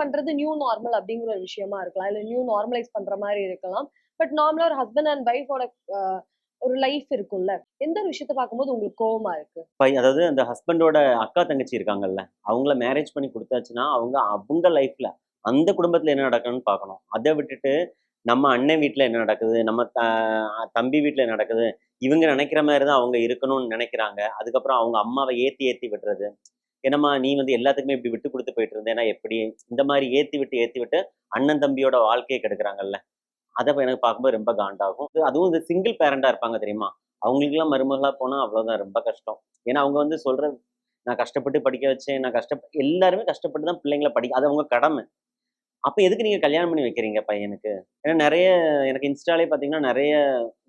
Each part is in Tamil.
பண்றது நியூ நார்மல் அப்படிங்கிற ஒரு விஷயமா இருக்கலாம். இல்ல நியூ நார்மலைஸ் பண்ற மாரி இருக்கலாம். பட் நார்மலா ஒரு ஹஸ்பண்ட் அண்ட் வைஃபோட ஒரு லைஃப் இருக்கும்ல. எந்த ஒரு விஷயத்த பார்க்கும்போது உங்களுக்கு கோவமா இருக்கு? அதாவது அந்த ஹஸ்பண்டோட அக்கா, தங்கச்சி இருக்காங்கல்ல, அவங்கள மேரேஜ் பண்ணி குடுத்தாச்சுன்னா, அவங்க லைஃப்ல, அந்த குடும்பத்துல என்ன நடக்குதுன்னு பார்க்கணும். அத விட்டுட்டு, நம்ம அண்ணன் வீட்ல என்ன நடக்குது, நம்ம தம்பி வீட்ல என்ன நடக்குது, இவங்க நெனைக்கிற மாரி தான் அவங்க இருக்கணும்னு நெனைக்கிறாங்க. அதுக்கப்புறம் அவங்க அம்மாவ ஏத்தி ஏத்தி விடுறது. என்னம்மா நீ வந்து எல்லாத்துக்குமே இப்படி விட்டு குடுத்து போயிட்டு இருந்தேன்னா எப்படி? இந்த மாரி ஏத்தி விட்டு அண்ணன், தம்பியோட வாழ்க்கைய கெடுக்குறாங்கல்ல. அத எனக்கு பார்க்கும்போது ரொம்ப காண்டாகும். அதுவும் இந்த சிங்கிள் பேரண்டா இருப்பாங்க தெரியுமா? அவங்களுக்கெல்லாம் மருமகளா போனா அவ்வளோதான் ரொம்ப கஷ்டம். ஏன்னா அவங்க வந்து சொல்றது நான் கஷ்டப்பட்டு படிக்க வச்சேன். எல்லாருமே கஷ்டப்பட்டு தான் பிள்ளைங்கள அது அவங்க கடமை. அப்ப எதுக்கு நீங்க கல்யாணம் பண்ணி வைக்கிறீங்க பையனுக்கு? ஏன்னா நெறைய எனக்கு இன்ஸ்டாலயே பார்த்தீங்கன்னா, நெறைய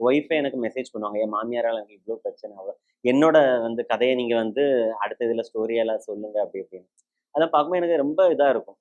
ஒய்ஃபே எனக்கு மெசேஜ் பண்ணுவாங்க. என் மாமியாரால எனக்கு இவ்ளோ பிரச்சனை. என்னோட வந்து கதைய நீங்க வந்து அடுத்த இதுல ஸ்டோரியெல்லாம் சொல்லுங்க அப்படி இப்படின்னு. அதெல்லாம் பார்க்கும்போது எனக்கு ரொம்ப இதா இருக்கும்.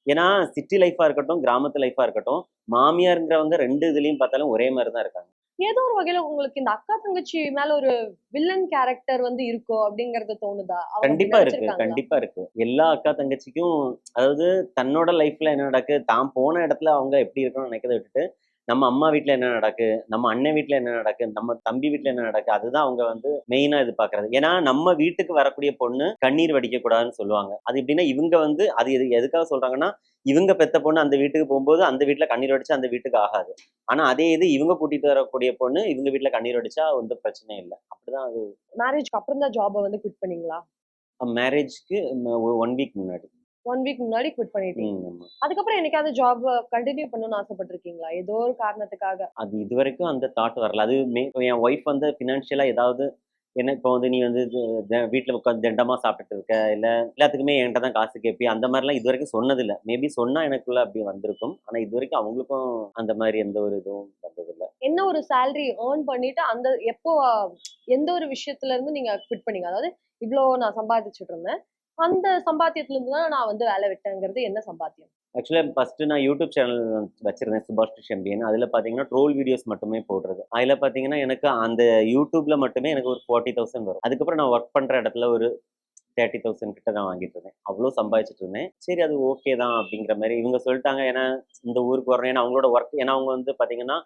ஏன்னா சிட்டி லைஃபா இருக்கட்டும், கிராமத்து லைஃபா இருக்கட்டும், மாமியார்ங்கிறவங்க 2 இதுலயும் பார்த்தாலும் ஒரே மாரி தான் இருக்காங்க. ஏதோ ஒரு வகையில உங்களுக்கு இந்த அக்கா, தங்கச்சி மேல ஒரு வில்லன் கேரக்டர் வந்து இருக்கோ அப்படிங்கிறது தோணுதா? அவங்க அப்படி கண்டிப்பா இருக்கு, நெனச்சிருக்காங்களா? கண்டிப்பா இருக்கு. எல்லா அக்கா, தங்கச்சிக்கும் அதாவது தன்னோட லைஃப்ல என்ன நடக்கு, தான் போன இடத்துல அவங்க எப்படி இருக்கணும்னு நினைக்கிறத விட்டுட்டு, நம்ம அம்மா வீட்ல என்ன நடக்கு, நம்ம அண்ணன் வீட்ல என்ன நடக்கு, நம்ம தம்பி வீட்ல என்ன நடக்கு, அதுதான் அவங்க வந்து மெயினா எதிர்பார்க்கிறது. ஏன்னா, நம்ம வீட்டுக்கு வரக்கூடிய பொண்ணு கண்ணீர் வடிக்கக்கூடாதுன்னு சொல்லுவாங்க. அது எப்படின்னா, இவங்க வந்து எதுக்காக சொல்றாங்கன்னா, இவங்க பெத்த பொண்ணு அந்த வீட்டுக்கு போம்போது, அந்த வீட்ல கண்ணீர் வடிச்சா அந்த வீட்டுக்கு ஆகாது. ஆனா, அதே இது இவங்க கூட்டிட்டு வரக்கூடிய பொண்ணு, இவங்க வீட்ல கண்ணீர் வடிச்சா வந்து பிரச்சனை இல்ல. அப்படிதான் அது. மேரேஜ்க்கு அப்புறம் தான் ஜாப வந்து குவிட் பண்ணீங்களா? மேரேஜ்க்கு 1 வீக் முன்னாடி. 1 வீக் முன்னாடி குவிட் பண்ணிட்டீங்க. ஆமா. அதுக்கப்புறம் என்னைக்காவது ஜாப் கன்டின்யூ பண்ணணும்னு ஆசைப்பட்டுருக்கீங்களா? ஏதோ ஒரு காரணத்துக்காக. அது இதுவரைக்கும் அந்த தாட் வரல. அது என் ஒய்ஃப் வந்து ஃபினான்ஷியலா ஏதாவது என்ன இப்போ வந்து நீ வந்து இது வீட்ல உட்காந்து திண்டமா சாப்பிட்டுட்டு இருக்க, இல்ல எல்லாத்துக்குமே என்கிட்ட தான் காசு கேட்பியா? அந்த மாரிலாம் இதுவரைக்கும் சொன்னதில்ல. மேபி சொன்னா எனக்குள்ள அப்படி வந்திருக்கும். ஆனா இதுவரைக்கும் அவங்களுக்கும் அந்த மாரி எந்த ஒரு இதுவும் வந்ததில்ல. என்ன ஒரு சேலரி ஏர்ன் பண்ணிட்டு அந்த எப்போ எந்த ஒரு விஷயத்துல இருந்து நீங்க குவிட் பண்ணீங்க? அதாவது இவ்ளோ நான் சம்பாதிச்சுட்டு இருந்தேன். அந்த சம்பாத்தியத்துல இருந்து தான் நான் வந்து வேலை விட்டேங்கிறது என்ன சம்பாத்தியம்? ஆக்சுவலா ஃபர்ஸ்ட்டு நான் யூடியூப் சேனல் வச்சிருந்தேன் சுபாஷ் செம்பியன். அதில பார்த்தீங்கன்னா, ட்ரோல் வீடியோஸ் மட்டுமே போடுறது. அதில பார்த்தீங்கன்னா, எனக்கு அந்த யூடியூப்ல மட்டுமே எனக்கு ஒரு 40,000 வரும். அதுக்கப்புறம் நான் ஒர்க் பண்ற இடத்துல ஒரு 30,000 கிட்ட தான் வாங்கிட்டு இருந்தேன். அவ்ளோ சம்பாதிச்சுட்டு இருந்தேன். சரி அது ஓகே தான் அப்படிங்கிற மாரி இவங்க சொல்லிட்டாங்க. ஏன்னா, இந்த ஊருக்கு வரணும். ஏன்னா அவங்களோட ஒர்க் ஏன்னா அவங்க வந்து பார்த்தீங்கன்னா,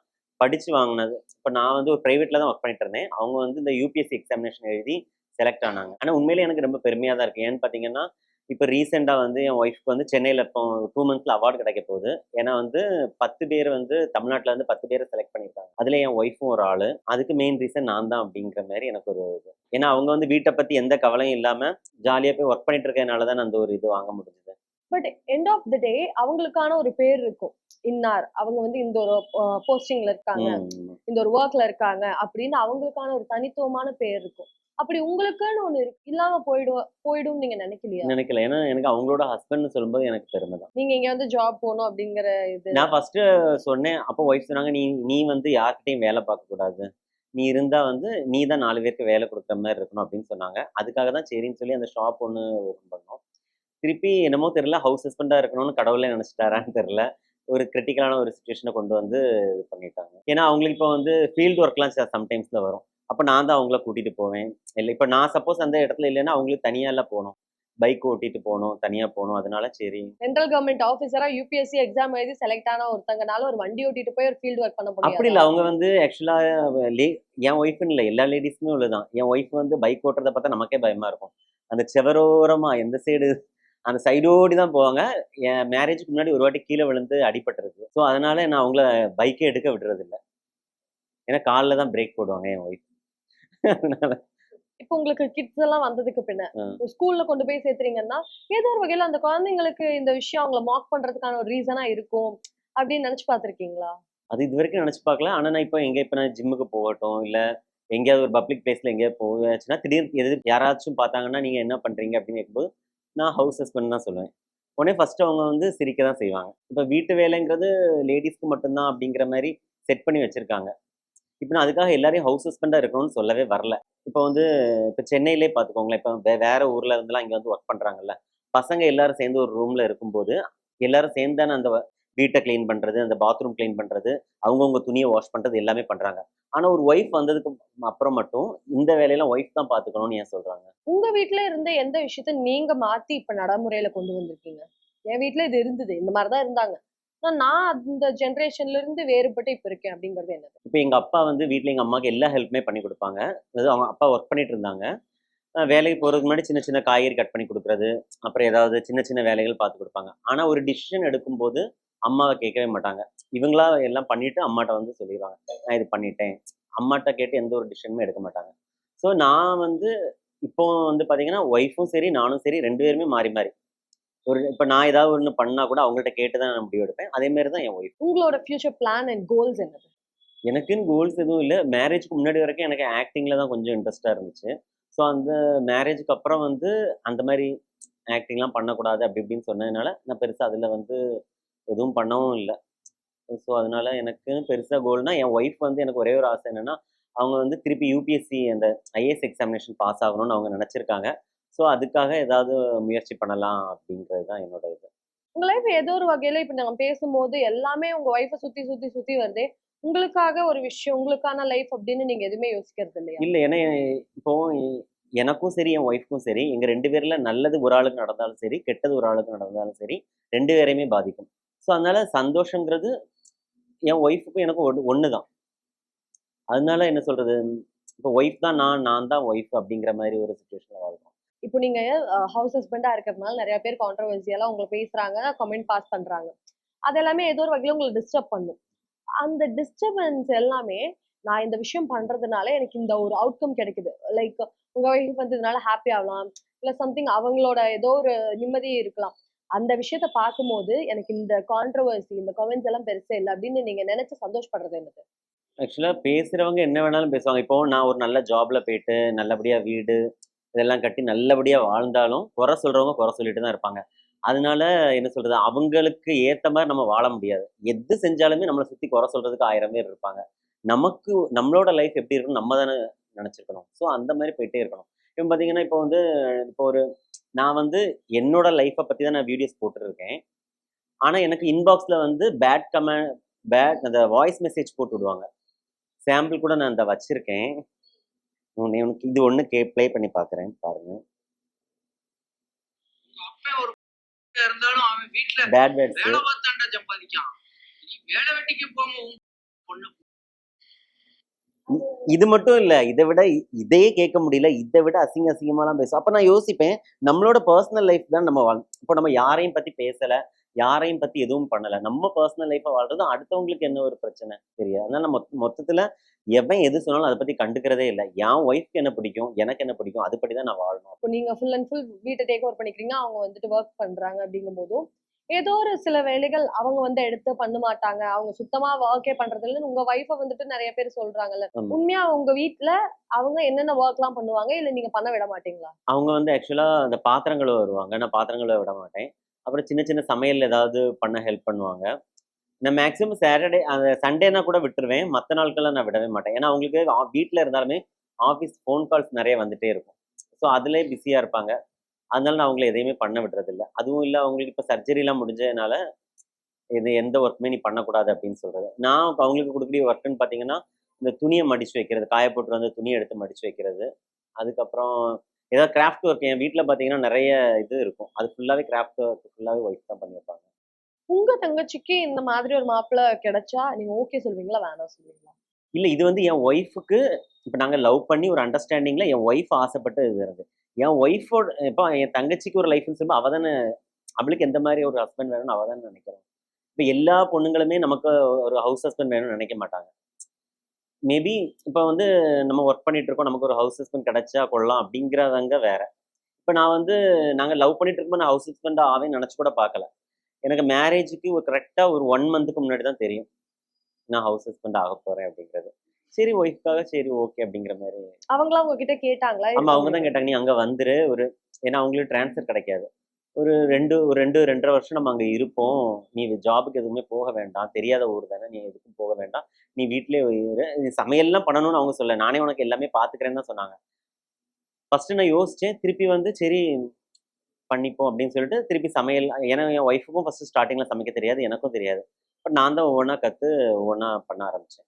படிச்சு வாங்குனது. இப்ப நான் வந்து ஒரு பிரைவேட்ல தான் ஒர்க் பண்ணிட்டு இருந்தேன். அவங்க வந்து இந்த யுபிஎஸ்சி எக்ஸாமினேஷன் எழுதி செலக்ட் ஆனாங்க. ஆனா உண்மையிலேயே எனக்கு ரொம்ப பெருமையா தான் இருக்கு. ஏன்னு பார்த்தீங்கன்னா, இப்ப ரீசென்ட்டா வந்து என் ஒய்ஃப்க்கு வந்து சென்னையில இப்போ 2 மந்த்ஸ்ல அவார்ட் கிடைக்க போகுது. ஏன்னா வந்து 10 பேர் வந்து தமிழ்நாட்டுல இருந்து 10 பேர செலக்ட் பண்ணியிருக்காங்க. அதுல என் ஒய்ஃபும் ஒரு ஆளு. அதுக்கு மெயின் ரீசன் நான் தான் அப்படிங்கிற மாரி எனக்கு ஒரு இது. ஏன்னா அவங்க வந்து வீட்ட பத்தி எந்த கவலையும் இல்லாம ஜாலியா போய் ஒர்க் பண்ணிட்டு இருக்கதுனால தான் அந்த ஒரு இது வாங்க முடிஞ்சது. பட் எண்ட் ஆஃப் த டே அவங்களுக்கான ஒரு பேர் இருக்கும். இன்னார். அவங்க வந்து இந்த ஒரு போஸ்டிங்ல இருக்காங்க. ம். இந்த ஒரு வொர்க்ல இருக்காங்க அப்படின்னு அவங்களுக்கான ஒரு தனித்துவமான பேர் இருக்கும். அப்படி உங்களுக்குன்னு ஒண்ணு இல்லாம போயிடும்னு நீங்க நினைக்கலையா? நினைக்கல. ஏன்னா எனக்கு அவங்களோட ஹஸ்பண்ட்ன்னு சொல்லும்போது எனக்கு பெருமை தான். நீங்க இங்க வந்து ஜாப் போணும் அப்படிங்கிற இது. நான் ஃபர்ஸ்ட்டு சொன்னேன். அப்போ ஒய்ஃப் சொன்னாங்க, "நீ நீ வந்து யார்கிட்டயும் வேல பார்க்கக்கூடாது. நீ இருந்தா வந்து நீ தான் 4 பேருக்கு வேல குடுக்குற மாரி இருக்கணும்." அப்படின்னு சொன்னாங்க. அதுக்காக தான் சரின்னு சொல்லி அந்த ஷாப் ஒண்ணு ஓப்பன் பண்ணோம். திருப்பி என்னமோ தெரியல, ஹவுஸ் ஹஸ்பண்டா இருக்கணும்னு கடவுளே நெனச்சுட்டாரான்னு தெரியல. ஒரு கிரிட்டிக்கலான ஒரு சிச்சுவேஷன கொண்டு வந்து இது பண்ணிட்டாங்க. ஏன்னா, அவங்களுக்கு இப்போ வந்து ஃபீல்ட் ஒர்க்லாம் சம்டைம்ஸ்ல வரும். அப்ப நான் தான் அவங்கள கூட்டிட்டு போவேன். இல்ல இப்ப நான் சப்போஸ் அந்த இடத்துல இல்லன்னா, அவங்களுக்கு தனியால்ல போணும். பைக் ஓட்டிட்டு போணும், தனியா போணும். அதனால சரி. சென்ட்ரல் கவர்ன்மெண்ட் ஆஃபீசரா யுபிஎஸ்சி எக்ஸாம் எழுதி செலக்ட் ஆன ஒருத்தங்கனால ஒரு வண்டி ஓட்டிட்டு போய் ஒரு ஃபீல்ட் ஒர்க் பண்ண அப்படி முடியாதா? இல்ல. அவங்க வந்து ஆக்சுவலா லே என் ஒய்ஃப்ன்னு இல்ல. எல்லா லேடீஸுமே உள்ளதான். என் ஒய்ஃப் வந்து பைக் ஓட்டுறத பார்த்தா நமக்கே பயமா இருக்கும். அந்த செவரோரமா எந்த சைடு அந்த சைடோடி தான் போவாங்க. என் மேரேஜுக்கு முன்னாடி ஒரு வாட்டி கீழ விழுந்து அடிபட்டுருக்கு. ஸோ, அதனால நான் அவங்கள பைக்கே எடுக்க விடுறதில்ல. ஏன்னா கால்ல தான் பிரேக் போடுவாங்க என் ஒய்ஃப். அதனால இப்ப உங்களுக்கு கிட்ஸ் எல்லாம் வந்ததுக்கு பின்ன, அ ஸ்கூல்ல கொண்டு போய் சேர்த்துறீங்கன்னா, ஏதோ ஒரு வகையில அந்த குழந்தைங்களுக்கு இந்த விஷயம் அவங்கள மார்க் பண்றதுக்கான ஒரு ரீசனா இருக்கும் அப்படின்னு நினைச்சு பார்த்திருக்கீங்களா? அது இதுவரைக்கும் நெனச்சு பார்க்கல. ஆனா நான் இப்ப நான் ஜிம்முக்கு போகட்டும், இல்ல எங்கேயாவது ஒரு பப்ளிக் பிளேஸ்ல எங்கேயாவது போயாச்சுன்னா, திடீர்னு யாராச்சும் பார்த்தாங்கன்னா, "நீங்க என்ன பண்றீங்க?" அப்படின்னு கேட்கும்போது, நான் ஹவுஸ் ஹஸ்பண்ட் தான் சொல்லுவேன். உடனே ஃபர்ஸ்ட்டு அவங்க வந்து சிரிக்க தான் செய்வாங்க. இப்ப வீட்டு வேலைங்கிறது லேடீஸ்க்கு மட்டும் தான் அப்படிங்கிற மாரி செட் பண்ணி வச்சிருக்காங்க. இப்ப நான் அதுக்காக எல்லாரையும் ஹவுஸ் ஹஸ்பண்டா இருக்கணும்னு சொல்லவே வரல. இப்ப வந்து இப்ப சென்னையிலே பார்த்துக்கோங்களேன். இப்ப வேற ஊர்ல இருந்துலாம் இங்க வந்து ஒர்க் பண்றாங்கல்ல. பசங்க எல்லாரும் சேர்ந்து ஒரு ரூம்ல இருக்கும்போது, எல்லாரும் சேர்ந்து தானே அந்த வீட்ட கிளீன் பண்றது, அந்த பாத்ரூம் கிளீன் பண்றது, அவங்கவங்க துணிய வாஷ் பண்றது எல்லாமே பண்றாங்க. ஆனா ஒரு ஒய்ஃப் வந்ததுக்கு அப்புறம் மட்டும் இந்த வேலையெல்லாம் ஒய்ஃப் தான் பார்த்துக்கணும்னு ஏன் சொல்றாங்க? உங்க வீட்ல இருந்த எந்த விஷயத்த நீங்க மாத்தி இப்ப நடைமுறையில கொண்டு வந்திருக்கீங்க? என் வீட்ல இது இருந்தது, இந்த மாதிரிதான் இருந்தாங்க. ஆனா நான் அந்த ஜெனரேஷன்ல இருந்து வேறுபட்டு இப்ப இருக்கேன் அப்படிங்கிறது என்னது? இப்போ எங்க அப்பா வந்து வீட்ல எங்க அம்மாக்கு எல்லா ஹெல்ப்புமே பண்ணி குடுப்பாங்க. அதாவது அவங்க அப்பா ஒர்க் பண்ணிட்டு இருந்தாங்க. வேலைக்கு போறதுக்கு முன்னாடி சின்ன சின்ன காய்கறி கட் பண்ணி குடுக்குறது, அப்புறம் ஏதாவது சின்ன சின்ன வேலைகள் பார்த்து குடுப்பாங்க. ஆனா ஒரு டிசிஷன் எடுக்கும்போது அம்மாவ கேட்கவே மாட்டாங்க. இவங்களா எல்லாம் பண்ணிட்டு அம்மாட்ட வந்து சொல்லிருவாங்க. நான் இது பண்ணிட்டேன். அம்மாட்ட கேட்டு எந்த ஒரு டிசிஷனுமே எடுக்க மாட்டாங்க. ஸோ நான் வந்து இப்போ வந்து பார்த்தீங்கன்னா, ஒய்ஃபும் சரி, நானும் சரி 2 பேருமே மாறி மாறி. இப்ப நான் ஏதாவது ஒண்ணு பண்ணா கூட அவங்கள்ட்ட கேட்டு தான் நான் முடிவு எடுப்பேன். அதே மாரி தான் என் ஒய்ஃப். உங்களோட ஃபியூச்சர் பிளான் அண்ட் கோல்ஸ் என்னது? எனக்குன்னு கோல்ஸ் எதுவும் இல்ல. மேரேஜ்க்கு முன்னாடி வரைக்கும் எனக்கு ஆக்டிங்ல தான் கொஞ்சம் இன்ட்ரெஸ்ட்டா இருந்துச்சு. ஸோ அந்த மேரேஜ்க்கு அப்புறம் வந்து அந்த மாரி ஆக்டிங்லாம் பண்ணக்கூடாது அப்படி இப்படின்னு சொன்னதுனால, நான் பெருசா அதுல வந்து எதுவும் பண்ணவும் இல்ல. ஸோ அதனால எனக்குன்னு பெருசா கோல்னா, என் ஒய்ஃப் வந்து எனக்கு ஒரே ஒரு ஆசை என்னன்னா, அவங்க வந்து திருப்பி யுபிஎஸ்சி அந்த ஐஏஎஸ் எக்ஸாமினேஷன் பாஸ் ஆகணும்னு அவங்க நெனச்சிருக்காங்க. ஸோ அதுக்காக ஏதாவது முயற்சி பண்ணலாம் அப்படின்றது தான் என்னோட இது. உங்க லைஃப் ஏதோ ஒரு வகையில இப்ப நாங்க பேசும்போது எல்லாமே உங்க ஒய்ஃப சுத்தி சுத்தி சுத்தி வருதே. உங்களுக்காக ஒரு விஷயம், உங்களுக்கான லைஃப் அப்படின்னு நீங்க எதுவுமே யோசிக்கிறது இல்லையா? இல்ல ஏன்னா இப்போ எனக்கும் சரி, என் ஒய்ஃப்க்கும் சரி, எங்க 2 பேர்ல நல்லது ஒரு ஆளுக்கு நடந்தாலும் சரி, கெட்டது ஒரு ஆளுக்கு நடந்தாலும் சரி, 2 பேரையுமே பாதிக்கும். ஸோ அதனால சந்தோஷங்கிறது என் ஒய்ஃப்க்கும் எனக்கும் ஒண்ணு தான். அதனால என்ன சொல்றது, இப்போ ஒய்ஃப் தான் நான், நான் தான் ஒய்ஃப் அப்படிங்கிற மாரி ஒரு சிச்சுவேஷன்ல வாழ்றோம். இப்போ நீங்க ஹவுஸ் ஹஸ்பண்டா இருக்கிறதுனால நெறைய பேர் கான்ட்ரோவர்சியலா உங்கள பேசுறாங்க, கமெண்ட் பாஸ் பண்றாங்க. அது எல்லாமே ஏதோ ஒரு வகையில உங்கள டிஸ்டர்ப் பண்ணும். அந்த டிஸ்டர்பன்ஸ் எல்லாமே, நான் இந்த விஷயம் பண்றதுனால எனக்கு இந்த ஒரு அவுட்கம் கிடைக்குது. லைக் உங்க ஒய்ஃப் வந்து இதனால ஹாப்பி ஆகலாம். இல்ல சம்திங் அவங்களோட ஏதோ ஒரு நிம்மதி இருக்கலாம். அந்த விஷயத்த பார்க்கும்போது, எனக்கு இந்த கான்ட்ரோவர்சி, இந்த கமெண்ட்ஸ் எல்லாம் பெருசே இல்ல அப்படின்னு நீங்க நெனச்சு சந்தோஷப்படுறது என்னது? ஆக்சுவலா பேசுறவங்க என்ன வேணாலும் பேசுவாங்க. இப்போ நான் ஒரு நல்ல ஜாப்ல போயிட்டு, நல்லபடியா வீடு இதெல்லாம் கட்டி நல்லபடியா வாழ்ந்தாலும், குறை சொல்றவங்க குறை சொல்லிட்டு தான் இருப்பாங்க. அதனால என்ன சொல்றது, அவங்களுக்கு ஏத்த மாரி நம்ம வாழ முடியாது. எது செஞ்சாலுமே நம்மள சுத்தி குறை சொல்றதுக்கு 1000 பேர் இருப்பாங்க. நமக்கு நம்மளோட லைஃப் எப்படி இருக்குன்னு நம்ம தானே நெனச்சிருக்கணும். ஸோ அந்த மாரி போயிட்டே இருக்கணும். இப்போ பார்த்தீங்கன்னா, இப்போ வந்து இப்போ ஒரு நான் வந்து என்னோட லைஃப்ப பத்தி தான் நான் வீடியோஸ் போட்டுருக்கேன். ஆனா எனக்கு இன்பாக்ஸ்ல வந்து பேட் அந்த வாய்ஸ் மெசேஜ் போட்டு விடுவாங்க. சாம்பிள் கூட நான் இந்த வச்சிருக்கேன். உனக்கு இது ஒண்ணு ப்ளே பண்ணி பார்க்குறேன் பாருங்க. உங்க அப்பன் ஒரு இருந்தாலும் அவன் வீட்டுல பேட் வேர்ட்ஸ் வேலை பார்த்தாண்டா சம்பாதிக்கான். நீ வேலை வெட்டிக்கு போகாம உன் பொண்ணு இது மட்டும் இல்ல. இத விட இதையே கேட்க முடியல. இத விட அசிங்கமாலாம் பேசும். அப்ப நான் யோசிப்பேன், நம்மளோட பெர்சனல் லைஃப் தான் நம்ம இப்போ நம்ம யாரையும் பத்தி பேசல. யாரையும் பத்தி எதுவும் பண்ணல. நம்ம பெர்சனல் லைஃப்ப வாழ்றது அடுத்தவங்களுக்கு என்ன ஒரு பிரச்சனை? தெரியாது. அதனால மொத்தத்துல எவன் எது சொன்னாலும் அத பத்தி கண்டுக்கிறதே இல்ல. என் ஒய்ஃப்க்கு என்ன பிடிக்கும்? எனக்கு என்ன பிடிக்கும்? அதுபடி தான் நான் வாழணும். இப்போ நீங்க ஃபுல் அண்ட் ஃபுல் வீட்ட டேக் ஓவர் பண்ணிக்கிறீங்க. அவங்க வந்துட்டு வொர்க் பண்றாங்க அப்படிங்கும்போதும், ஏதோ ஒரு சில வேலைகள் அவங்க வந்து எடுத்து பண்ண மாட்டாங்க. அவங்க சுத்தமா வொர்க்கே பண்றது இல்லன்னு உங்க ஒய்ஃப வந்துட்டு நெறைய பேர் சொல்றாங்கல்ல. ஆமா. உண்மையா உங்க வீட்ல அவங்க என்னென்ன வொர்க்லாம் பண்ணுவாங்க? இல்ல நீங்க பண்ண விட மாட்டீங்களா? அவங்க வந்து ஆக்சுவலா அந்த பாத்திரம் கழுவ வருவாங்க. நான் பாத்திரம் கழுவ விட மாட்டேன். அப்புறம் சின்ன சின்ன சமையல் ஏதாவது பண்ண ஹெல்ப் பண்ணுவாங்க. நான் மேக்ஸிமம் சாட்டர்டே அந்த சண்டேனா கூட விட்டுருவேன். மத்த நாட்கள்லாம் நான் விடவே மாட்டேன். ஏன்னா, அவங்களுக்கு வீட்ல இருந்தாலுமே ஆஃபீஸ் ஃபோன் கால்ஸ் நெறைய வந்துட்டே இருக்கும். ஸோ, அதிலயே பிஸியா இருப்பாங்க. அதனால நான் அவங்கள எதையுமே பண்ண விடுறதில்ல. அதுவும் இல்ல அவங்களுக்கு இப்ப சர்ஜரிலாம் முடிஞ்சதுனால, எந்த ஒர்க்குமே நீ பண்ணக்கூடாது அப்படின்னு சொல்றது. நான் அவங்களுக்கு குடுக்கக்கூடிய ஒர்க்குன்னு பார்த்தீங்கன்னா, இந்த துணிய மடிச்சு வைக்கிறது. காய போட்டு வந்த துணிய எடுத்து மடிச்சு வைக்கிறது. அதுக்கப்புறம் ஏதாவது கிராஃப்ட் ஒர்க் என் வீட்ல பார்த்தீங்கன்னா, நெறைய இது இருக்கும். அது ஃபுல்லாவே கிராஃப்ட் ஒர்க் ஃபுல்லாவே ஒய்ஃப் தான் பண்ணி வைப்பாங்க. உங்க தங்கச்சிக்கு இந்த மாதிரி ஒரு மாப்பிள்ளை கிடைச்சா, நீங்க ஓகே சொல்லுவீங்களா? வேணாம் சொல்லுவீங்களா? இல்ல இது வந்து என் ஒய்ஃப்க்கு இப்ப நாங்க லவ் பண்ணி ஒரு அண்டர்ஸ்டாண்டிங்ல என் ஒய்ஃப் ஆசைப்பட்டு இது. என் ஒய்ஃபோட இப்போ என் தங்கச்சிக்கு ஒரு லைஃப்ன்னு சொல்லும்போது அவ தானே அவளுக்கு எந்த மாரி ஒரு ஹஸ்பண்ட் வேணும்னு அவ தானே நினைக்கிறா. இப்ப எல்லா பொண்ணுங்களுமே நமக்கு ஒரு ஹவுஸ் ஹஸ்பண்ட் வேணும்னு நினைக்க மாட்டாங்க. மேபி இப்ப வந்து நம்ம ஒர்க் பண்ணிட்டு இருக்கோம். நமக்கு ஒரு ஹவுஸ் ஹஸ்பண்ட் கிடைச்சா கொள்ளலாம் அப்படிங்கிறவங்க வேற. இப்ப நான் வந்து நாங்க லவ் பண்ணிட்டு இருக்கும்போது நான் ஹவுஸ் ஹஸ்பண்ட் ஆவேன்னு நினைச்சு கூட பார்க்கல. எனக்கு மேரேஜ்க்கு ஒரு கரெக்ட்டா ஒரு 1 மந்த்துக்கு முன்னாடி தான் தெரியும். நான் ஹவுஸ் ஹஸ்பண்ட் ஆகப் போறேன் அப்படிங்கிறது. சரி ஒய்ஃப்காக சரி ஓகே அப்படிங்கிற மாரி. அவங்களா உங்ககிட்ட கேட்டாங்களா? ஆமா. இதுக்கு அவங்க தான் அவங்க கேட்டாங்க. "நீ அங்க வந்துரு. ஏன்னா அவங்களுக்கு ட்ரான்ஸ்ஃபர் கிடைக்காது. ஒரு 2, 2 1/2 வருஷம் நம்ம அங்க இருப்போம். நீ ஜாப்க்கு எதுவுமே போக வேண்டாம். தெரியாத ஊர் தானே. நீ எதுக்கும் போக வேண்டாம். நீ வீட்லயே இரு. நீ சமையல்லாம் பண்ணணும்னு அவங்க சொல்லல. நானே உனக்கு எல்லாமே பார்த்துக்கிறேன்னு தான் சொன்னாங்க." ஃபர்ஸ்ட்டு நான் யோசிச்சேன். திருப்பி வந்து சரி பண்ணிப்போம் அப்படின்னு சொல்லிட்டு திருப்பி சமையல் ஏன்னா என் ஒய்ஃப்க்கும் ஃபர்ஸ்ட்டு ஸ்டார்ட்டிங்ல சமைக்க தெரியாது. எனக்கும் தெரியாது. பட் நான் தான் ஒவ்வொன்னா கத்து ஒவ்வொன்னா பண்ண ஆரம்பிச்சேன்.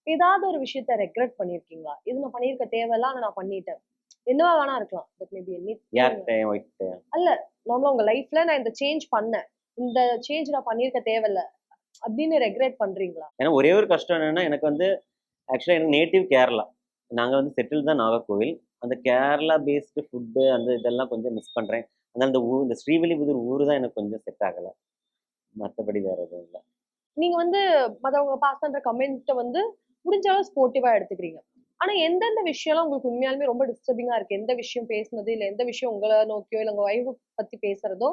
ஏதாவது ஒரு விஷயத்த ரெக்ரெட் பண்ணியிருக்கீங்களா? இது நான் பண்ணியிருக்க தேவையில்ல. ஆனா நான் பண்ணிட்டேன். என்னவா வேணா இருக்கலாம். That may be anything. யார்கிட்ட? என் ஒய்ஃப்கிட்டயா? அல்ல. நார்மலா உங்க லைஃப்ல நான் இந்த சேஞ்ச் பண்ணேன். இந்த சேஞ்ச் நான் பண்ணியிருக்க தேவையில்ல அப்படின்னு ரெக்ரெட் பண்றீங்களா? ஏன்னா ஒரே ஒரு கஷ்டம் என்னன்னா, எனக்கு வந்து ஆக்சுவலாக எனக்கு நேட்டிவ் கேரளா. நாங்கள் வந்து செட்டில் தான் நாகர்கோவில். அந்த கேரளா பேஸ்டு ஃபுட்டு அந்த இதெல்லாம் கொஞ்சம் மிஸ் பண்ணுறேன். அதனால இந்த ஊர் இந்த ஸ்ரீவில்லிபுத்தூர் ஊர் தான் எனக்கு கொஞ்சம் செட் ஆகலை. மற்றபடி வேறு எதுவும் இல்லை. நீங்க வந்து மத்தவங்க பாஸ் பண்ற கமெண்ட்ட வந்து முடிஞ்ச அளவு ஸ்போர்ட்டிவா எடுத்துக்கிறீங்க. ஆனா எந்தெந்த விஷயம்லாம் உங்களுக்கு உண்மையாலுமே ரொம்ப டிஸ்டர்பிங்கா இருக்கு? எந்த விஷயம் பேசுனது, இல்ல எந்த விஷயம் உங்கள நோக்கியோ, இல்ல உங்க வைஃப் பத்தி பேசுறதோ,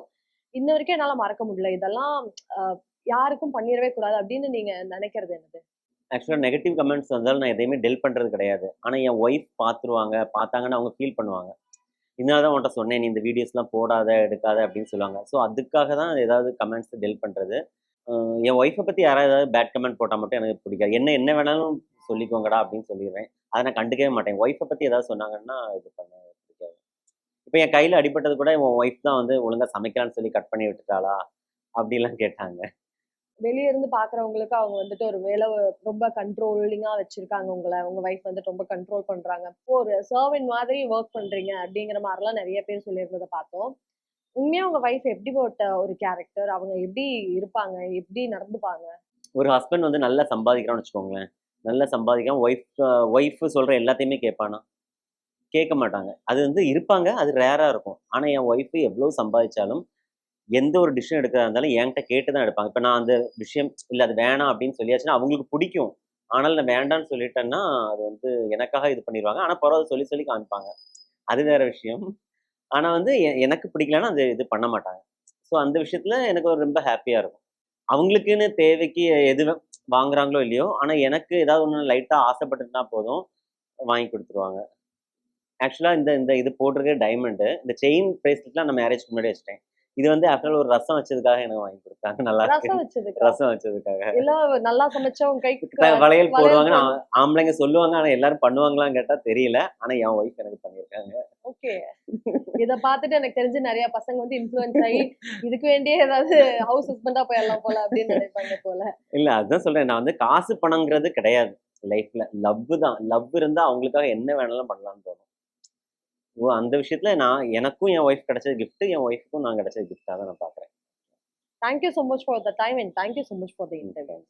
இன்ன வரைக்கும் என்னால மறக்க முடியல. இதெல்லாம் அ யாருக்கும் பண்ணிறவே கூடாது அப்படின்னு நீங்க நினைக்கிறது என்னது? ஆக்சுவலாக நெகட்டிவ் கமெண்ட்ஸ் வந்தாலும் நான் எதையுமே டெல் பண்ணுறது கிடையாது. ஆனால் என் ஒய்ஃப் பார்த்துருவாங்க. பார்த்தாங்கன்னா அவங்க ஃபீல் பண்ணுவாங்க. இதனால தான் உன்ட்ட சொன்னேன், நீ இந்த வீடியோஸ்லாம் போடாத, எடுக்காத அப்படின்னு சொல்லுவாங்க. ஸோ அதுக்காக தான் ஏதாவது கமெண்ட்ஸ் டெல் பண்ணுறது. என் ஒய்ஃபை பற்றி யாராவது ஏதாவது பேட் கமெண்ட் போட்டால் மட்டும் எனக்கு பிடிக்காது. என்ன என்ன வேணாலும் சொல்லிக்கோங்கடா அப்படின்னு சொல்லிடுவேன். அதை நான் கண்டுக்கவே மாட்டேன். ஒய்ஃபை பற்றி ஏதாவது சொன்னாங்கன்னா இது பண்ண பிடிக்காது. இப்போ என் கையில் அடிபட்டது கூட என் ஒய்ஃப் தான் வந்து ஒழுங்கா சமைக்கலான்னு சொல்லி கட் பண்ணி விட்டுட்டாளா அப்படிலாம் கேட்டாங்க. வெளிய இருந்து பார்க்குறவங்களுக்கு அவங்க வந்துட்டு ஒரு வேள ரொம்ப கண்ட்ரோலிங்கா வச்சிருக்காங்க உங்கள. உங்க வைஃப் வந்துட்டு ரொம்ப கண்ட்ரோல் பண்றாங்க. இப்போ ஒரு சர்வன்ட் மாதிரி வொர்க் பண்றீங்க அப்படிங்கிற மாரிலாம் நெறைய பேர் சொல்லியிருந்தத பார்த்தோம். உண்மையா உங்க வைஃப் எப்படிப்பட்ட ஒரு கேரக்டர்? அவங்க எப்படி இருப்பாங்க? எப்படி நடந்துப்பாங்க? ஒரு ஹஸ்பண்ட் வந்து நல்லா சம்பாதிக்கிறான்னு வச்சுக்கோங்களேன். நல்லா சம்பாதிக்கிறான். ஒய்ஃப் சொல்கிற எல்லாத்தையுமே கேட்பானா? கேட்க மாட்டாங்க. அது வந்து இருப்பாங்க. அது ரேரா இருக்கும். ஆனா என் ஒய்ஃப் எவ்வளோ சம்பாதிச்சாலும், எந்த ஒரு டிசிஷன் எடுக்கிறதா இருந்தாலும் என்கிட்ட கேட்டு தான் எடுப்பாங்க. இப்ப நான் அந்த விஷயம் இல்ல அது வேணாம் அப்படின்னு சொல்லியாச்சுன்னா, அவங்களுக்கு பிடிக்கும். ஆனாலும் நான் வேண்டான்னு சொல்லிட்டேன்னா, அது வந்து எனக்காக இது பண்ணிருவாங்க. ஆனா பரவால்ல சொல்லி சொல்லி காமிப்பாங்க. அது வேற விஷயம். ஆனா வந்து எனக்கு பிடிக்கலன்னா அது இது பண்ண மாட்டாங்க. ஸோ அந்த விஷயத்துல எனக்கு ஒரு ரொம்ப ஹேப்பியா இருக்கும். அவங்களுக்குன்னு தேவைக்கு எது வாங்குறாங்களோ இல்லையோ, ஆனா எனக்கு ஏதாவது ஒண்ணு லைட்டா ஆசைப்பட்டுட்டுனா போதும், வாங்கி குடுத்துருவாங்க. ஆக்சுவலா இந்த இந்த இது போட்டிருக்க டைமண்டு. இந்த செயின் பிரேஸ்லெட்லாம் நான் மேரேஜ்க்கு முன்னாடி வச்சுட்டேன். இது வந்து ஆஃப்டர் ஒரு ரசம் வச்சதுக்காக எனக்கு வாங்கி குடுத்தாங்க. நல்லா இருக்கு. ரசம் வச்சதுக்கா? ரசம் வச்சதுக்காக. எல்லாம் நல்லா சமைச்சா உங்க கைக்கு வளையல் வளையல் போடுவாங்கன்னு போடு ஆம்பளைங்க சொல்லுவாங்க. ஆனா எல்லாரும் பண்ணுவாங்களான்னு கேட்டா தெரியல. ஆனா என் ஒய்ஃப் எனக்கு பண்ணியிருக்காங்க. ஓகே. இத பார்த்துட்டு எனக்கு தெரிஞ்சு நெறைய பசங்க வந்து இன்ஃப்ளூயன்ஸ் ஆயி, இதுக்கு வேண்டியே ஏதாவது ஹவுஸ் ஹஸ்பண்டா போயிரலாம் போல அப்படின்னு நினைப்பாங்க போல. இல்ல அதுதான் சொல்றேன். நான் வந்து காசு பணம்ங்கிறது கிடையாது லைஃப்ல. லவ் தான். லவ் இருந்தா அவங்களுக்காக என்ன வேணாலும் பண்ணலாம்னு தோணும். ஓ! அந்த விஷயத்துல எனக்கும் என் ஒய்ஃப் கிடைச்ச கிஃப்ட், என் ஒய்ஃப்க்கும் நான் கிடைச்ச கிஃப்ட்டா தான் நான் பார்க்குறேன். Thank you so much for the time and thank you so much for the interview.